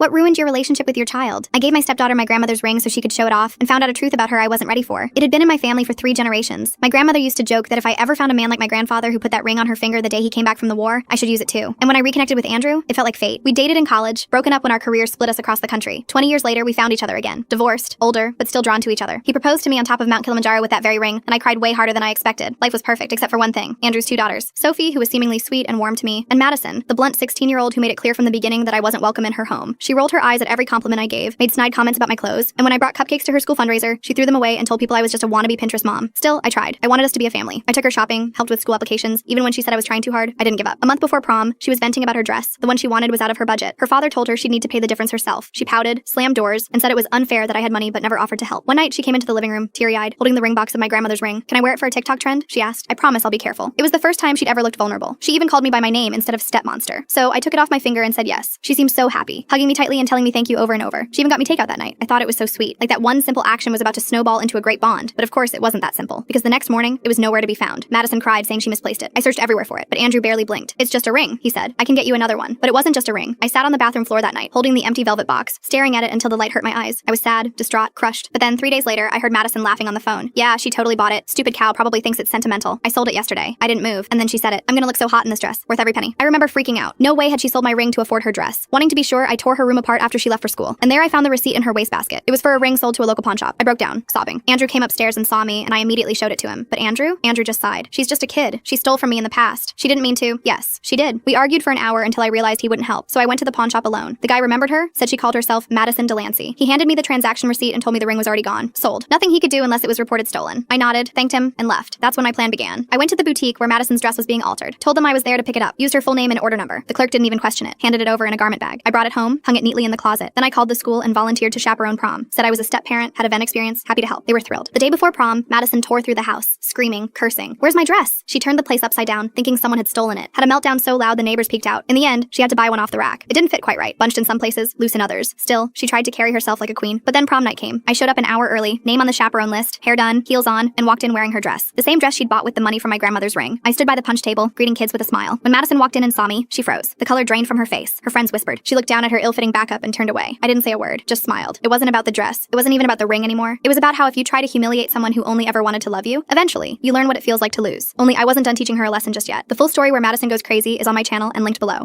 What ruined your relationship with your child? I gave my stepdaughter my grandmother's ring so she could show it off and found out a truth about her I wasn't ready for. It had been in my family for 3 generations. My grandmother used to joke that if I ever found a man like my grandfather who put that ring on her finger the day he came back from the war, I should use it too. And when I reconnected with Andrew, it felt like fate. We dated in college, broken up when our careers split us across the country. 20 years later, we found each other again. Divorced, older, but still drawn to each other. He proposed to me on top of Mount Kilimanjaro with that very ring, and I cried way harder than I expected. Life was perfect, except for one thing: Andrew's 2 daughters. Sophie, who was seemingly sweet and warm to me, and Madison, the blunt 16-year-old who made it clear from the beginning that I wasn't welcome in her home. She rolled her eyes at every compliment I gave, made snide comments about my clothes, and when I brought cupcakes to her school fundraiser, she threw them away and told people I was just a wannabe Pinterest mom. Still, I tried. I wanted us to be a family. I took her shopping, helped with school applications. Even when she said I was trying too hard, I didn't give up. A month before prom, she was venting about her dress. The one she wanted was out of her budget. Her father told her she'd need to pay the difference herself. She pouted, slammed doors, and said it was unfair that I had money but never offered to help. One night, she came into the living room, teary-eyed, holding the ring box of my grandmother's ring. "Can I wear it for a TikTok trend?" she asked. I promise I'll be careful. It was the first time she'd ever looked vulnerable. She even called me by my name instead of step monster. So I took it off my finger and said yes. She seemed so happy, hugging me tightly and telling me thank you over and over. She even got me takeout that night. I thought it was so sweet. Like that one simple action was about to snowball into a great bond. But of course, it wasn't that simple, because the next morning, it was nowhere to be found. Madison cried, saying she misplaced it. I searched everywhere for it, but Andrew barely blinked. "It's just a ring," he said. "I can get you another one." But it wasn't just a ring. I sat on the bathroom floor that night, holding the empty velvet box, staring at it until the light hurt my eyes. I was sad, distraught, crushed. But then 3 days later, I heard Madison laughing on the phone. "Yeah, she totally bought it. Stupid cow probably thinks it's sentimental. I sold it yesterday. I didn't move." And then she said it. "I'm gonna look so hot in this dress. Worth every penny." I remember freaking out. No way had she sold my ring to afford her dress. Wanting to be sure, I tore her room apart after she left for school. And there I found the receipt in her wastebasket. It was for a ring sold to a local pawn shop. I broke down, sobbing. Andrew came upstairs and saw me, and I immediately showed it to him. But Andrew just sighed. "She's just a kid. She stole from me in the past. She didn't mean to." Yes, she did. We argued for an hour until I realized he wouldn't help, so I went to the pawn shop alone. The guy remembered her, said she called herself Madison Delancey. He handed me the transaction receipt and told me the ring was already gone. Sold. Nothing he could do unless it was reported stolen. I nodded, thanked him, and left. That's when my plan began. I went to the boutique where Madison's dress was being altered, told them I was there to pick it up, used her full name and order number. The clerk didn't even question it, handed it over in a garment bag. I brought it home, hung it neatly in the closet. Then I called the school and volunteered to chaperone prom. Said I was a step-parent, had event experience, happy to help. They were thrilled. The day before prom, Madison tore through the house, screaming, cursing. "Where's my dress?" She turned the place upside down, thinking someone had stolen it. Had a meltdown so loud the neighbors peeked out. In the end, she had to buy one off the rack. It didn't fit quite right, bunched in some places, loose in others. Still, she tried to carry herself like a queen. But then prom night came. I showed up an hour early, name on the chaperone list, hair done, heels on, and walked in wearing her dress. The same dress she'd bought with the money from my grandmother's ring. I stood by the punch table, greeting kids with a smile. When Madison walked in and saw me, she froze. The color drained from her face. Her friends whispered. She looked down at her ill-fitting backup and turned away. I didn't say a word, just smiled. It wasn't about the dress. It wasn't even about the ring anymore. It was about how if you try to humiliate someone who only ever wanted to love you, eventually, you learn what it feels like to lose. Only I wasn't done teaching her a lesson just yet. The full story where Madison goes crazy is on my channel and linked below.